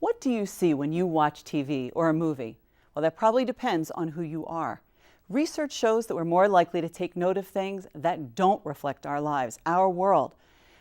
What do you see when you watch TV or a movie? Well, that probably depends on who you are. Research shows that we're more likely to take note of things that don't reflect our lives, our world.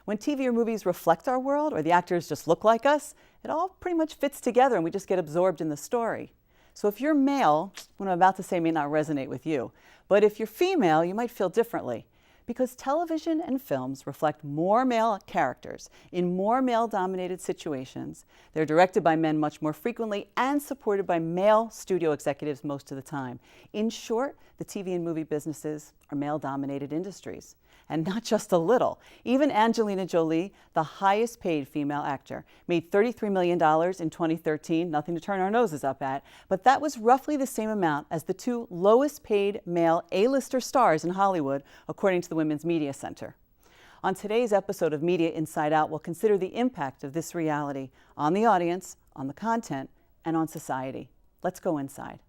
When TV or movies reflect our world, or the actors just look like us, it all pretty much fits together and we just get absorbed in the story. So if you're male, what I'm about to say may not resonate with you, but if you're female, you might feel differently. Because television and films reflect more male characters in more male-dominated situations. They're directed by men much more frequently and supported by male studio executives most of the time. In short, the TV and movie businesses are male-dominated industries. And not just a little. Even Angelina Jolie, the highest paid female actor, made $33 million in 2013, nothing to turn our noses up at, but that was roughly the same amount as the two lowest paid male A-lister stars in Hollywood, according to the Women's Media Center. On today's episode of Media Inside Out, we'll consider the impact of this reality on the audience, on the content, and on society. Let's go inside.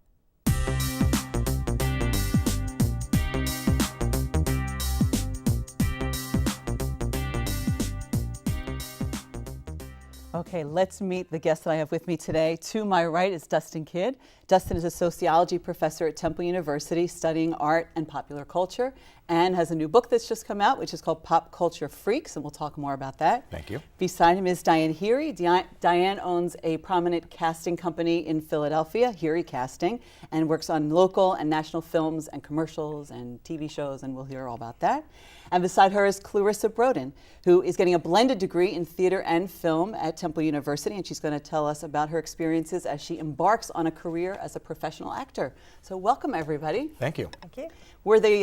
Okay, let's meet the guest that I have with me today. To my right is Dustin Kidd. Dustin is a sociology professor at Temple University studying art and popular culture and has a new book that's just come out, which is called Pop Culture Freaks, and we'll talk more about that. Thank you. Beside him is Diane Heery. Diane owns a prominent casting company in Philadelphia, Heery Casting, and works on local and national films and commercials and TV shows, and we'll hear all about that. And beside her is Clarissa Broden, who is getting a blended degree in theater and film at Temple University, and she's going to tell us about her experiences as she embarks on a career as a professional actor. So welcome, everybody. Thank you. Thank you. Were they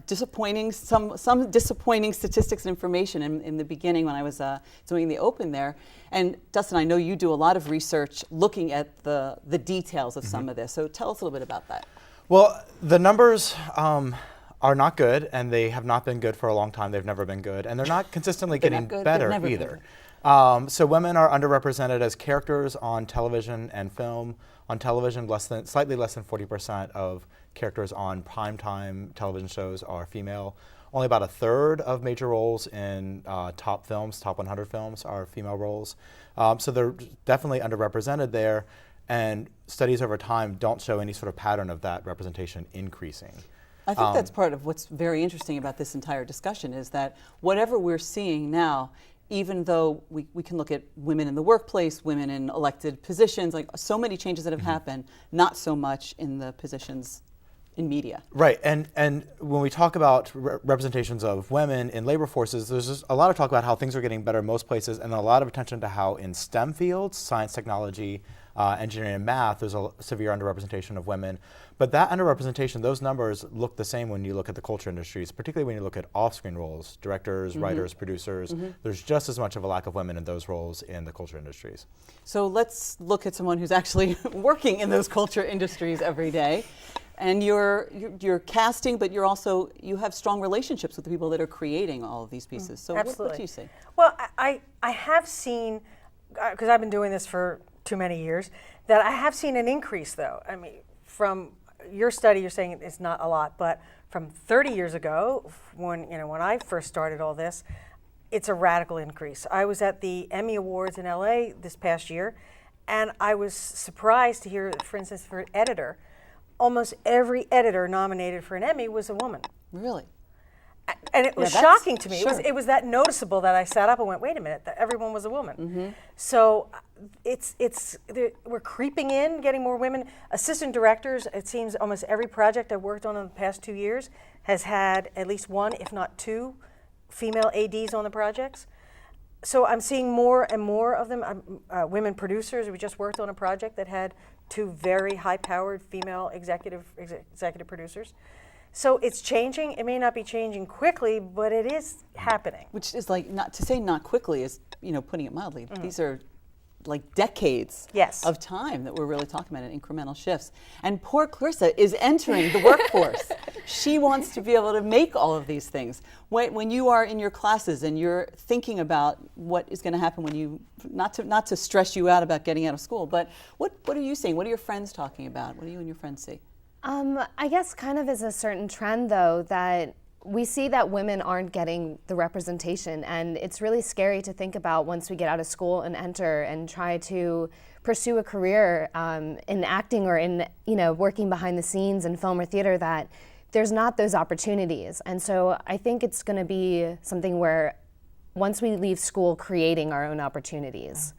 disappointing, some disappointing statistics and information in the beginning when I was doing the open there? And Dustin, I know you do a lot of research looking at the details of some of this, so tell us a little bit about that. Well, the numbers are not good, and they have not been good for a long time. They've never been good, and they're not consistently getting better either. So women are underrepresented as characters on television and film. On television, slightly less than 40% of characters on primetime television shows are female. Only about a third of major roles in top 100 films are female roles. So they're definitely underrepresented there, and studies over time don't show any sort of pattern of that representation increasing. I think that's part of what's very interesting about this entire discussion is that whatever we're seeing now, even though we can look at women in the workplace, women in elected positions, like so many changes that have happened, not so much in the positions in media. Right, and when we talk about representations of women in labor forces, there's just a lot of talk about how things are getting better in most places, and a lot of attention to how in STEM fields, science, technology, engineering, and math, there's a severe underrepresentation of women. But that underrepresentation, those numbers look the same when you look at the culture industries, particularly when you look at off-screen roles, directors, writers, producers. There's just as much of a lack of women in those roles in the culture industries. So let's look at someone who's actually working in those culture industries every day. And you're casting, but you have strong relationships with the people that are creating all of these pieces. So what do you see? Well, I have seen, because I've been doing this for too many years, that I have seen an increase though. I mean, from your study, you're saying it's not a lot, but from 30 years ago, when I first started all this, it's a radical increase. I was at the Emmy Awards in LA this past year, and I was surprised to hear, for instance, for editor, almost every editor nominated for an Emmy was a woman. Really? And it was shocking to me. Sure. It was that noticeable that I sat up and went, wait a minute, that everyone was a woman. So we're creeping in, getting more women. Assistant directors, it seems almost every project I've worked on in the past 2 years has had at least one, if not two, female ADs on the projects. So I'm seeing more and more of them. Women producers, we just worked on a project that had two very high-powered female executive producers. So it's changing. It may not be changing quickly, but it is happening. Which is like, not to say not quickly is, putting it mildly. These are like decades of time that we're really talking about in incremental shifts. And poor Clarissa is entering the workforce. She wants to be able to make all of these things. When you are in your classes and you're thinking about what is going to happen when you, not to stress you out about getting out of school, but what are you seeing? What are your friends talking about? What do you and your friends see? I guess kind of as a certain trend, though, that we see that women aren't getting the representation, and it's really scary to think about once we get out of school and enter and try to pursue a career in acting or in working behind the scenes in film or theater, that there's not those opportunities. And so I think it's going to be something where once we leave school, creating our own opportunities,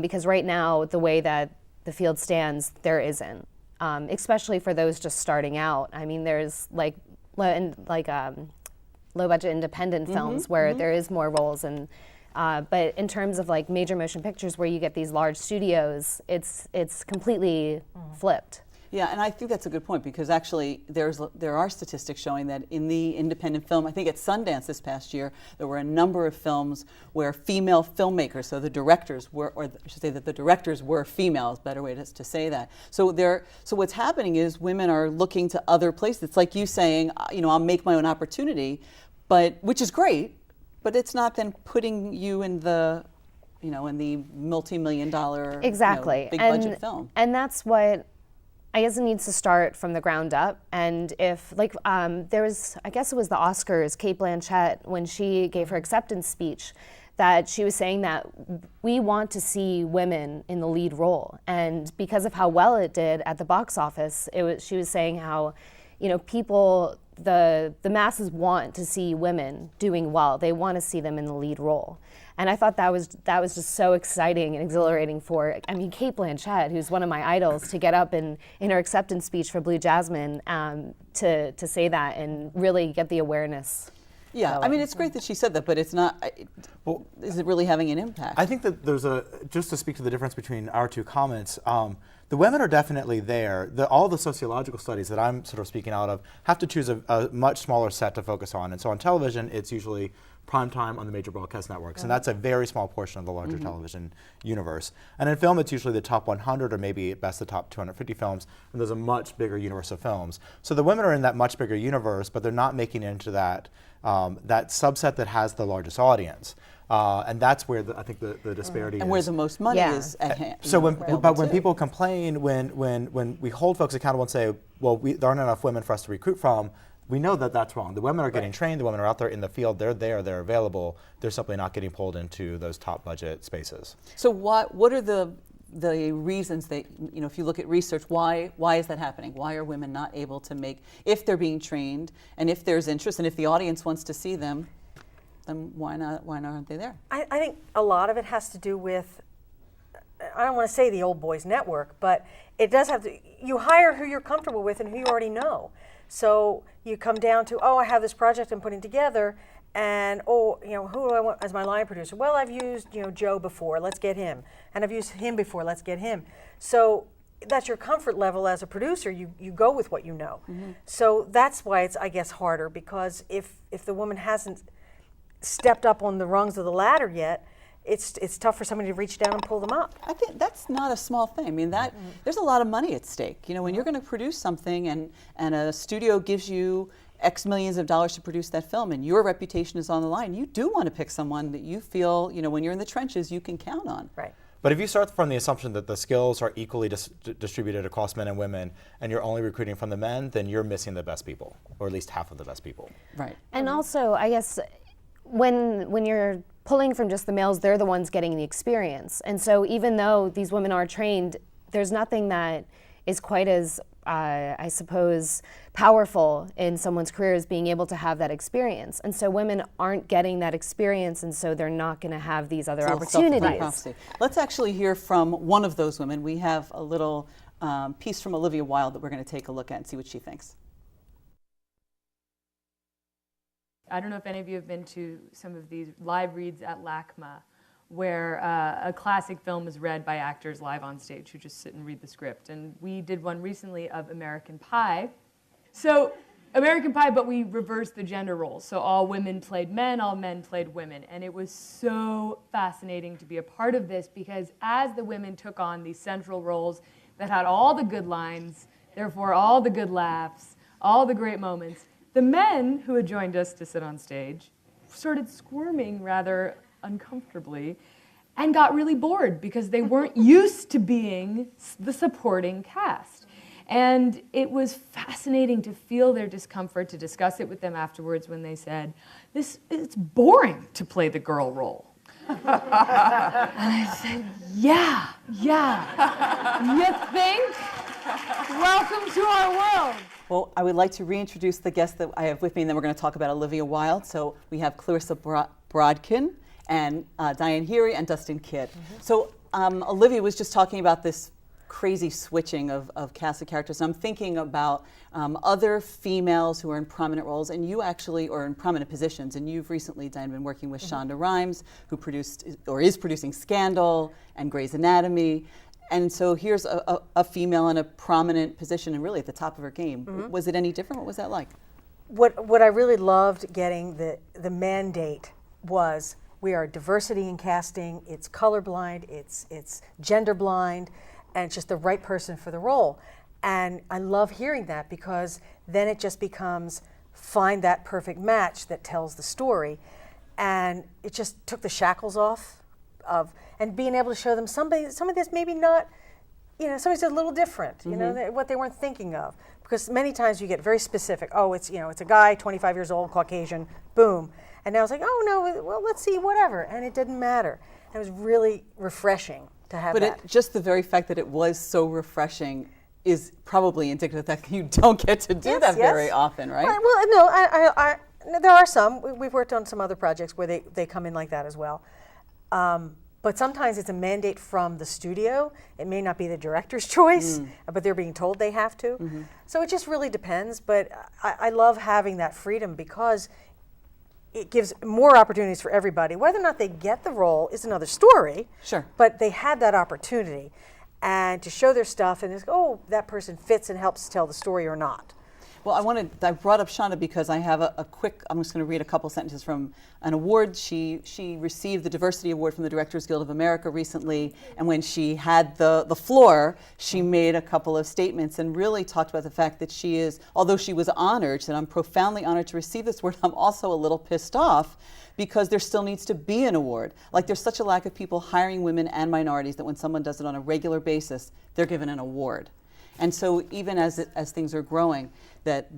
because right now the way that the field stands, there isn't, especially for those just starting out. I mean, there's low-budget independent films where there is more roles, and but in terms of like major motion pictures where you get these large studios, it's completely flipped. Yeah, and I think that's a good point, because actually there are statistics showing that in the independent film, I think at Sundance this past year, there were a number of films where female filmmakers, so the directors were, or I should say that the directors were female, is a better way to say that. So what's happening is women are looking to other places. It's like you saying, I'll make my own opportunity, which is great, but it's not then putting you in the in the multi-million-dollar exactly big budget film. And that's what I guess it needs to start from the ground up. And if, there was, I guess it was the Oscars, Cate Blanchett, when she gave her acceptance speech, that she was saying that we want to see women in the lead role. And because of how well it did at the box office, she was saying how, people, the masses want to see women doing well. They want to see them in the lead role. And I thought that was just so exciting and exhilarating Cate Blanchett, who's one of my idols, to get up in her acceptance speech for Blue Jasmine to say that and really get the awareness. Yeah, going. It's great that she said that, but it's not, is it really having an impact? I think that just to speak to the difference between our two comments, the women are definitely there. All the sociological studies that I'm sort of speaking out of have to choose a much smaller set to focus on. And so on television, it's usually prime time on the major broadcast networks, and that's a very small portion of the larger television universe. And in film, it's usually the top 100 or maybe at best the top 250 films, and there's a much bigger universe of films. So the women are in that much bigger universe, but they're not making it into that subset that has the largest audience. And that's where I think the disparity is. And where the most money is at hand. So when people complain, when we hold folks accountable and say, well, there aren't enough women for us to recruit from, we know that that's wrong. The women are getting trained, the women are out there in the field, they're there, they're available, they're simply not getting pulled into those top budget spaces. So what are the reasons that, if you look at research, why is that happening? Why are women not able to make, if they're being trained, and if there's interest, and if the audience wants to see them, then why aren't they there? I think a lot of it has to do with, I don't want to say the old boys network, but it does have to, you hire who you're comfortable with and who you already know. So you come down to, I have this project I'm putting together, and who do I want as my line producer? Well, I've used Joe before, let's get him, and I've used him before, let's get him. So that's your comfort level as a producer. You go with what you know. So that's why it's, I guess, harder, because if the woman hasn't stepped up on the rungs of the ladder yet, it's tough for somebody to reach down and pull them up. I think that's not a small thing. There's a lot of money at stake. When you're going to produce something and a studio gives you X millions of dollars to produce that film and your reputation is on the line, you do want to pick someone that you feel, when you're in the trenches, you can count on. Right. But if you start from the assumption that the skills are equally distributed across men and women, and you're only recruiting from the men, then you're missing the best people, or at least half of the best people. Right. And also, I guess, when you're pulling from just the males, they're the ones getting the experience. And so even though these women are trained, there's nothing that is quite as, I suppose, powerful in someone's career as being able to have that experience. And so women aren't getting that experience, and so they're not going to have these other opportunities. Let's actually hear from one of those women. We have a little piece from Olivia Wilde that we're going to take a look at and see what she thinks. I don't know if any of you have been to some of these live reads at LACMA, where a classic film is read by actors live on stage who just sit and read the script. And we did one recently of American Pie. So American Pie, but we reversed the gender roles. So all women played men, all men played women. And it was so fascinating to be a part of this, because as the women took on these central roles that had all the good lines, therefore all the good laughs, all the great moments, the men who had joined us to sit on stage started squirming rather uncomfortably and got really bored because they weren't used to being the supporting cast. And it was fascinating to feel their discomfort, to discuss it with them afterwards when they said, it's boring to play the girl role. And I said, yeah, you think? Welcome to our world. Well, I would like to reintroduce the guest that I have with me, and then we're going to talk about Olivia Wilde. So we have Clarissa Brodkin and Diane Heery and Dustin Kidd. So Olivia was just talking about this crazy switching of cast of characters. And I'm thinking about other females who are in prominent roles, and you actually, or in prominent positions, and you've recently, Diane, been working with Shonda Rhimes, who produced, or is producing Scandal and Grey's Anatomy. And so here's a female in a prominent position and really at the top of her game. Was it any different? What was that like? What I really loved getting the mandate was, we are diversity in casting, it's colorblind, it's gender blind, and it's just the right person for the role. And I love hearing that, because then it just becomes find that perfect match that tells the story. And it just took the shackles off of, and being able to show them somebody that's maybe not, somebody's a little different, what they weren't thinking of. Because many times you get very specific, it's a guy, 25 years old, Caucasian, boom. And now it's like, oh no, well, let's see, whatever. And it didn't matter. And it was really refreshing to have that. But just the very fact that it was so refreshing is probably indicative that you don't get to do that very often, right? Well, no, there are some. We've worked on some other projects where they come in like that as well. But sometimes it's a mandate from the studio. It may not be the director's choice, but they're being told they have to. So it just really depends. But I love having that freedom, because it gives more opportunities for everybody. Whether or not they get the role is another story. Sure. But they had that opportunity, and to show their stuff and just go, that person fits and helps tell the story or not. Well, I brought up Shonda because I have a quick, I'm just going to read a couple sentences from an award. She received the Diversity Award from the Directors Guild of America recently, and when she had the floor, she made a couple of statements and really talked about the fact that she is, although she was honored, she said, I'm profoundly honored to receive this award, I'm also a little pissed off because there still needs to be an award. Like, there's such a lack of people hiring women and minorities that when someone does it on a regular basis, they're given an award. And so even as things are growing, that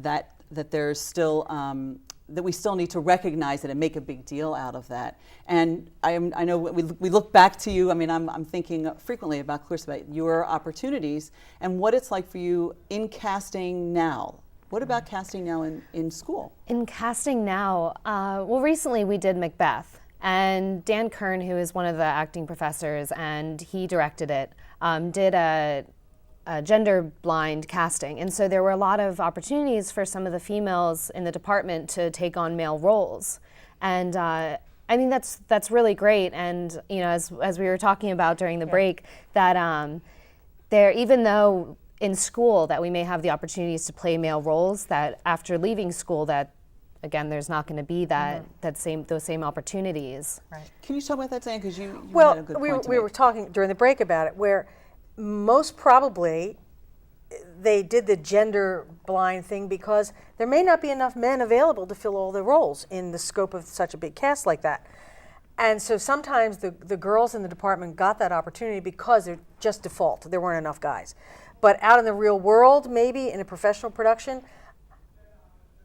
there's still that we still need to recognize it and make a big deal out of that. And I know we look back to you. I mean, I'm thinking frequently about Clarissa, about your opportunities and what it's like for you in casting now. What about casting now in school? In casting now, well, recently we did Macbeth, and Dan Kern, who is one of the acting professors, and he directed it, did a gender blind casting, and so there were a lot of opportunities for some of the females in the department to take on male roles, and I mean that's really great. And as we were talking about during the break, that there, even though in school that we may have the opportunities to play male roles, that after leaving school, that again there's not going to be those same opportunities. Right. Can you talk about that, Diane? Because you had a good point to we make. were talking during the break about it, where most probably they did the gender blind thing because there may not be enough men available to fill all the roles in the scope of such a big cast like that. And so sometimes the girls in the department got that opportunity because they're just default. There weren't enough guys. But out in the real world, maybe in a professional production,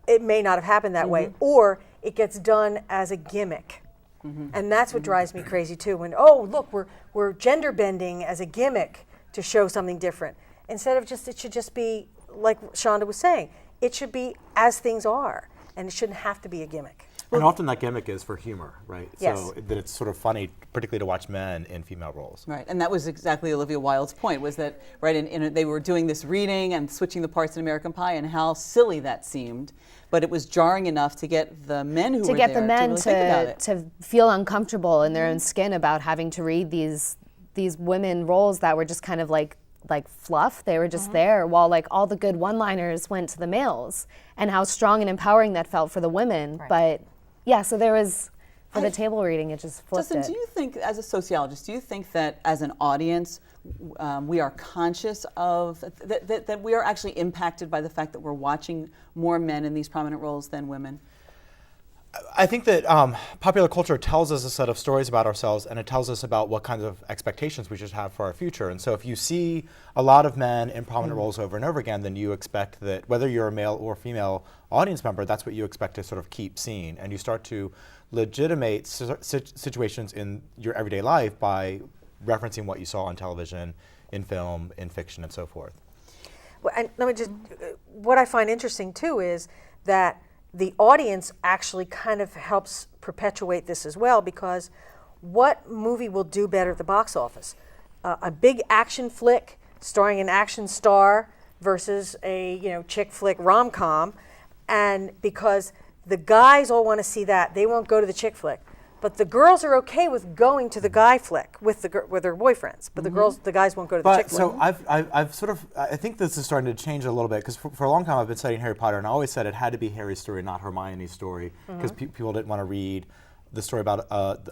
it may not have happened that way, or it gets done as a gimmick. And that's what drives me crazy too, when, look, we're gender bending as a gimmick to show something different. Instead of it should just be, like Shonda was saying, it should be as things are, and it shouldn't have to be a gimmick. And often that gimmick is for humor, right? Yes. So that it's sort of funny, particularly to watch men in female roles. Right, and that was exactly Olivia Wilde's point, was that, right, they were doing this reading and switching the parts in American Pie, and how silly that seemed, but it was jarring enough to get the men who were there to really think about it. To feel uncomfortable in their own skin about having to read these women roles that were just kind of like fluff. They were just there, while like all the good one-liners went to the males, and how strong and empowering that felt for the women. Right. But yeah, so there was, for the table reading, it just flipped Dustin, do you think, as a sociologist, do you think that as an audience, we are conscious of, that we are actually impacted by the fact that we're watching more men in these prominent roles than women? I think that popular culture tells us a set of stories about ourselves, and it tells us about what kinds of expectations we should have for our future. And so if you see a lot of men in prominent roles over and over again, then you expect that whether you're a male or female audience member, that's what you expect to sort of keep seeing. And you start to legitimate situations in your everyday life by referencing what you saw on television, in film, in fiction, and so forth. Well, and let me just, what I find interesting too is that the audience actually kind of helps perpetuate this as well, because what movie will do better at the box office? A big action flick starring an action star versus a chick flick rom-com, and because the guys all want to see that, they won't go to the chick flick. But the girls are okay with going to the guy flick with their boyfriends, but the guys won't go to the chick flick. So I've sort of, I think this is starting to change a little bit, because for a long time I've been studying Harry Potter, and I always said it had to be Harry's story, not Hermione's story, because people didn't want to read the story about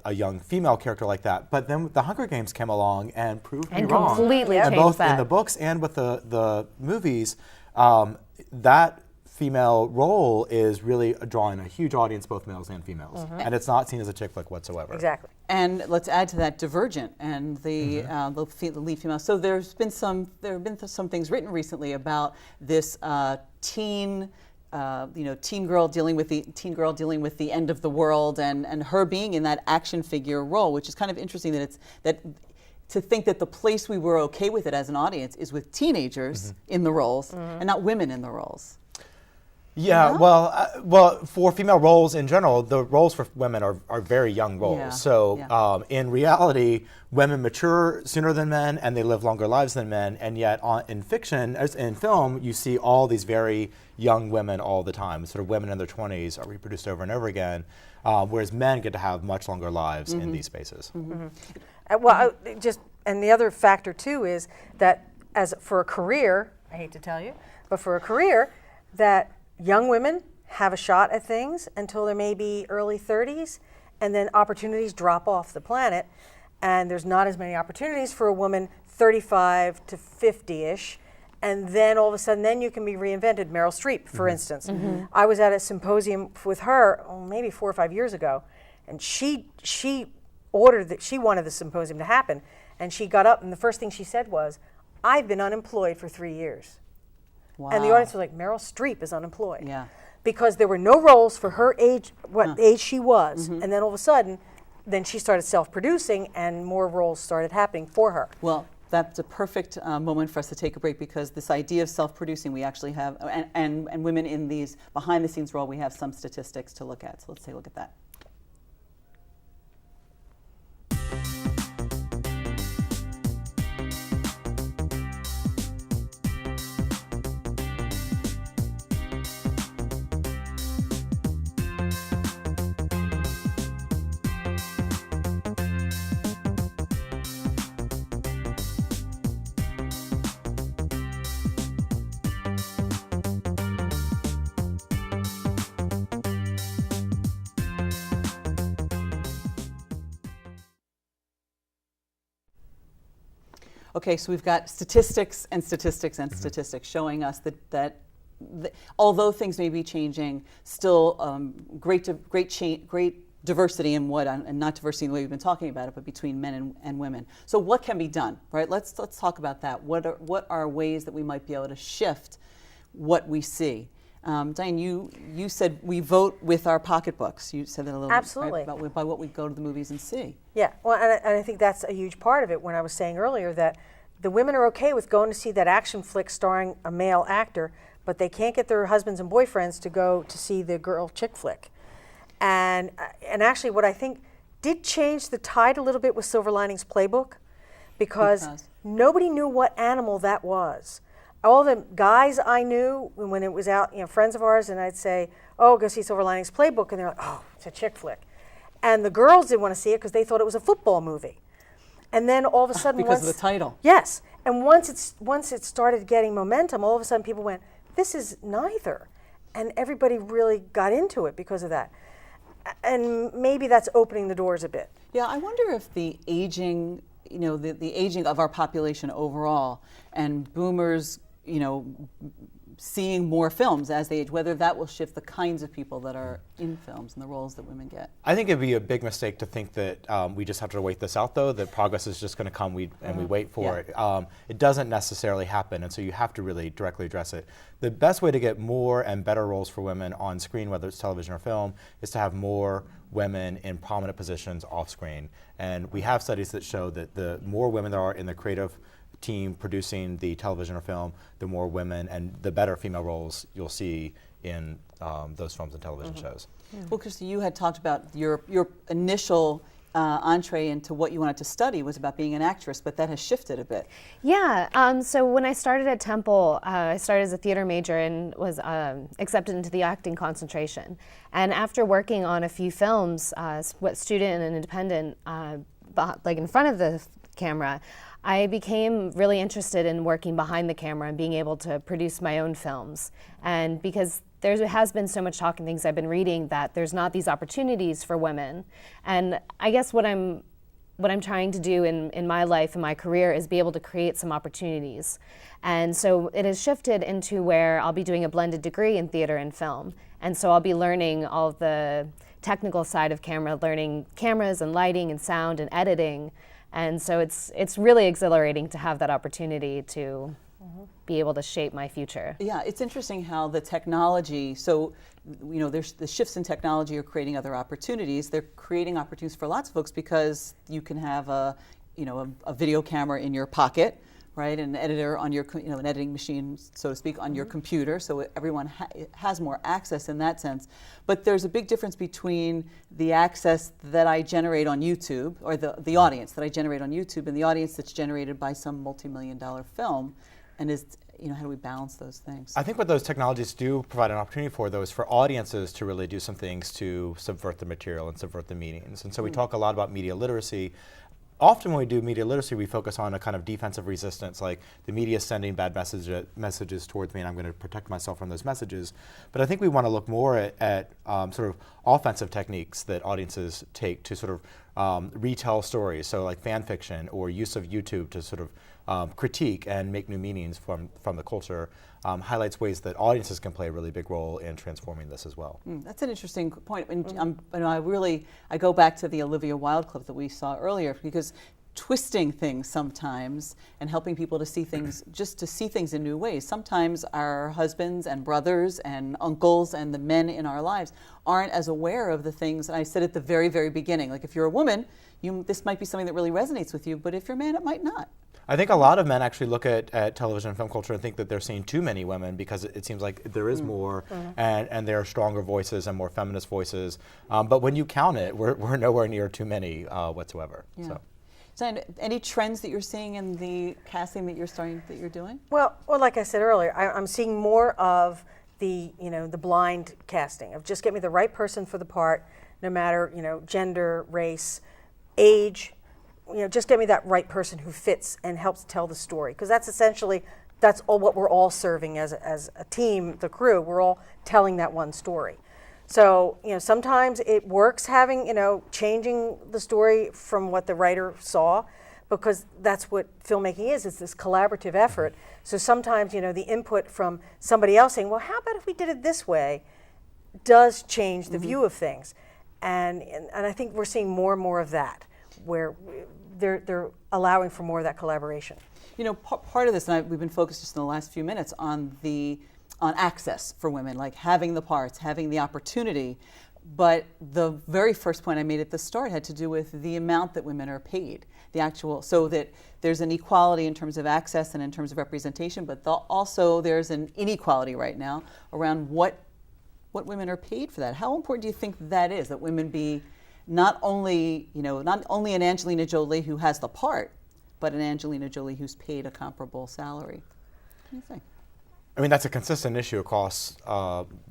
a young female character like that. But then the Hunger Games came along and proved me wrong. And completely changed both that. In the books and with the movies, that female role is really drawing a huge audience, both males and females, and it's not seen as a chick flick whatsoever. Exactly. And let's add to that Divergent and the lead female. So there have been some things written recently about this teen girl dealing with the end of the world, and her being in that action figure role, which is kind of interesting to think that the place we were okay with it as an audience is with teenagers in the roles and not women in the roles. Yeah, well, for female roles in general, the roles for women are very young roles. Yeah. So in reality, women mature sooner than men, and they live longer lives than men. And yet, in fiction, as in film, you see all these very young women all the time. Sort of women in their 20s are reproduced over and over again, whereas men get to have much longer lives in these spaces. And the other factor too is that for a career, I hate to tell you, but for a career, that young women have a shot at things until they're maybe early 30s, and then opportunities drop off the planet, and there's not as many opportunities for a woman 35 to 50-ish, and then all of a sudden, then you can be reinvented. Meryl Streep, for instance. I was at a symposium with her maybe 4 or 5 years ago, and she ordered that she wanted the symposium to happen, and she got up, and the first thing she said was, "I've been unemployed for 3 years." Wow. And the audience was like, Meryl Streep is unemployed. Yeah. Because there were no roles for her age, age she was. And then all of a sudden, then she started self-producing, and more roles started happening for her. Well, that's a perfect moment for us to take a break, because this idea of self-producing, we actually have, and women in these behind-the-scenes role, we have some statistics to look at. So let's take a look at that. Okay, so we've got statistics and statistics and statistics showing us that although things may be changing, still great diversity in and not diversity in the way we've been talking about it, but between men and women. So what can be done, right? Let's talk about that. What are ways that we might be able to shift what we see? Diane, you said we vote with our pocketbooks. You said that a little Absolutely. bit, right? By what we go to the movies and see. Yeah, well, and I think that's a huge part of it when I was saying earlier that the women are okay with going to see that action flick starring a male actor, but they can't get their husbands and boyfriends to go to see the girl chick flick. And actually what I think did change the tide a little bit with Silver Linings Playbook, because nobody knew what animal that was. All the guys I knew when it was out, friends of ours, and I'd say, "Oh, go see Silver Linings Playbook," and they're like, "Oh, it's a chick flick." And the girls didn't want to see it because they thought it was a football movie. And then all of a sudden, because of the title. Yes, and once it started getting momentum, all of a sudden people went, "This is neither," and everybody really got into it because of that. And maybe that's opening the doors a bit. Yeah, I wonder if the aging, the aging of our population overall, and boomers, seeing more films as they age, whether that will shift the kinds of people that are in films and the roles that women get. I think it'd be a big mistake to think that we just have to wait this out, though, that progress is just going to come and we wait for it. It doesn't necessarily happen, and so you have to really directly address it. The best way to get more and better roles for women on screen, whether it's television or film, is to have more women in prominent positions off screen. And we have studies that show that the more women there are in the creative team producing the television or film, the more women and the better female roles you'll see in those films and television shows. Well, Christy, you had talked about your initial entree into what you wanted to study was about being an actress, but that has shifted a bit. Yeah, so when I started at Temple, I started as a theater major and was accepted into the acting concentration. And after working on a few films, student and independent, like in front of the camera, I became really interested in working behind the camera and being able to produce my own films. And because there has been so much talk and things I've been reading that there's not these opportunities for women. And I guess what I'm trying to do in my life and my career is be able to create some opportunities. And so it has shifted into where I'll be doing a blended degree in theater and film. And so I'll be learning all the technical side of camera, learning cameras and lighting and sound and editing. And so it's really exhilarating to have that opportunity to be able to shape my future. Yeah, it's interesting how the technology, so there's the shifts in technology are creating other opportunities. They're creating opportunities for lots of folks because you can have a video camera in your pocket, right? An editor on your, an editing machine, so to speak, on your computer. So everyone has more access in that sense. But there's a big difference between the access that I generate on YouTube, or the audience that I generate on YouTube, and the audience that's generated by some multi-million-dollar film. And how do we balance those things? I think what those technologies do provide an opportunity for, though, is for audiences to really do some things to subvert the material and subvert the meanings. And so we talk a lot about media literacy. Often when we do media literacy, we focus on a kind of defensive resistance, like the media is sending bad messages towards me and I'm going to protect myself from those messages. But I think we want to look more at sort of offensive techniques that audiences take to sort of retell stories, so like fan fiction or use of YouTube to sort of critique and make new meanings from the culture, highlights ways that audiences can play a really big role in transforming this as well. That's an interesting point. And I go back to the Olivia Wilde clip that we saw earlier, because twisting things sometimes and helping people to see things, just to see things in new ways. Sometimes our husbands and brothers and uncles and the men in our lives aren't as aware of the things. And I said at the very, very beginning, like if you're a woman, this might be something that really resonates with you, but if you're a man, it might not. I think a lot of men actually look at television and film culture and think that they're seeing too many women because it seems like there is more and there are stronger voices and more feminist voices. But when you count it, we're nowhere near too many whatsoever. Yeah. So any trends that you're seeing in the casting that you're doing? Well, like I said earlier, I'm seeing more of the blind casting of just get me the right person for the part, no matter gender, race, age. Just get me that right person who fits and helps tell the story, because that's all what we're all serving as a team, the crew. We're all telling that one story. So sometimes it works having changing the story from what the writer saw, because that's what filmmaking is. It's this collaborative effort. So sometimes the input from somebody else saying, well, how about if we did it this way, does change the view of things, and I think we're seeing more and more of that, where they're allowing for more of that collaboration. Part of this, and we've been focused just in the last few minutes on access for women, like having the parts, having the opportunity. But the very first point I made at the start had to do with the amount that women are paid, so that there's an equality in terms of access and in terms of representation, but also there's an inequality right now around what women are paid for that. How important do you think that is, that women be not only an Angelina Jolie who has the part, but an Angelina Jolie who's paid a comparable salary? What do you think? I mean, that's a consistent issue across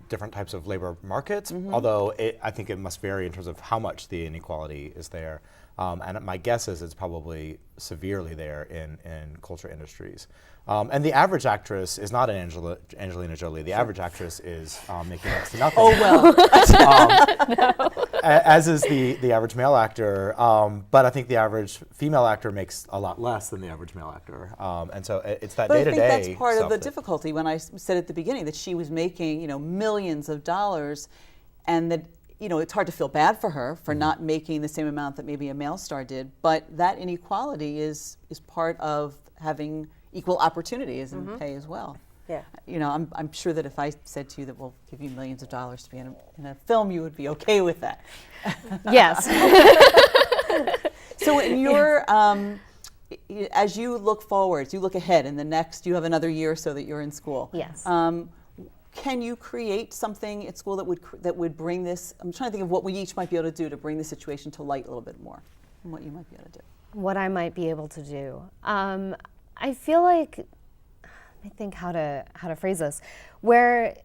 different types of labor markets, although I think it must vary in terms of how much the inequality is there. And my guess is it's probably severely there in culture industries. And the average actress is not an Angelina Jolie. The average actress is making next to nothing. Oh, well. As is the average male actor. But I think the average female actor makes a lot less than the average male actor. And so it's that day-to-day But I think that's part of the difficulty when I said at the beginning that she was making, millions of dollars, and that it's hard to feel bad for her for not making the same amount that maybe a male star did, but that inequality is part of having equal opportunities and pay as well. Yeah. I'm sure that if I said to you that we'll give you millions of dollars to be in a film, you would be okay with that. Yes. So in your, as you look forward, you look ahead in the next, you have another year or so that you're in school. Yes. Can you create something at school that would bring this? I'm trying to think of what we each might be able to do to bring the situation to light a little bit more, and what you might be able to do. What I might be able to do. I feel like, let me think how to phrase this. Where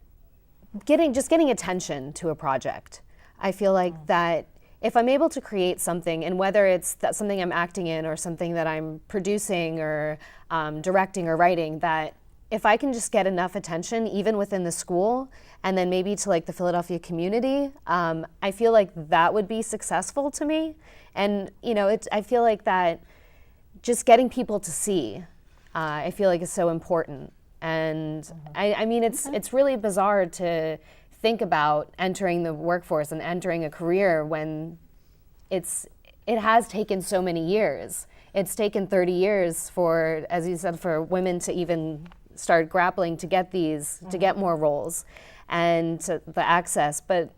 getting attention to a project. I feel like that if I'm able to create something, and whether it's something I'm acting in or something that I'm producing or directing or writing, that if I can just get enough attention, even within the school, and then maybe to like the Philadelphia community, I feel like that would be successful to me. And I feel like that just getting people to see, I feel like is so important. And I mean, it's really bizarre to think about entering the workforce and entering a career when it has taken so many years. It's taken 30 years for, as you said, for women to even start grappling to get to get more roles and the access. But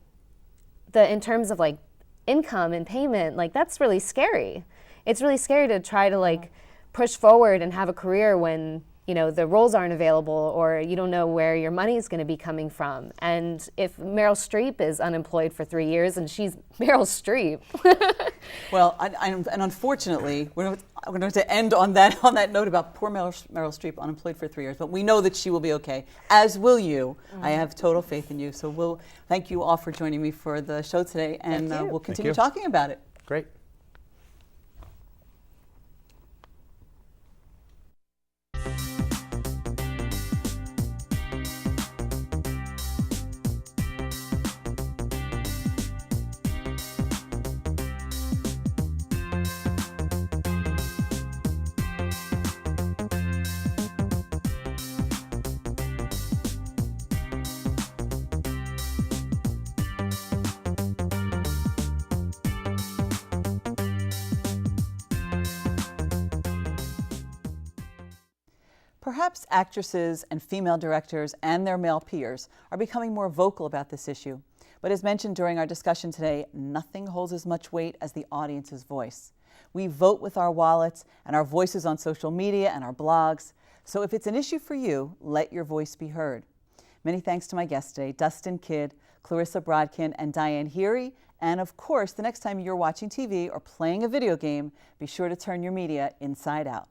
in terms of like income and payment, like that's really scary. It's really scary to try to like push forward and have a career when the roles aren't available, or you don't know where your money is going to be coming from. And if Meryl Streep is unemployed for 3 years, and she's Meryl Streep. Well, and unfortunately, we're going to end on that note about poor Meryl Streep, unemployed for 3 years. But we know that she will be okay, as will you. I have total faith in you. So we'll thank you all for joining me for the show today, and we'll continue talking about it. Great. Perhaps actresses and female directors and their male peers are becoming more vocal about this issue. But as mentioned during our discussion today, nothing holds as much weight as the audience's voice. We vote with our wallets and our voices on social media and our blogs. So if it's an issue for you, let your voice be heard. Many thanks to my guests today, Dustin Kidd, Clarissa Brodkin, and Diane Heary. And of course, the next time you're watching TV or playing a video game, be sure to turn your media inside out.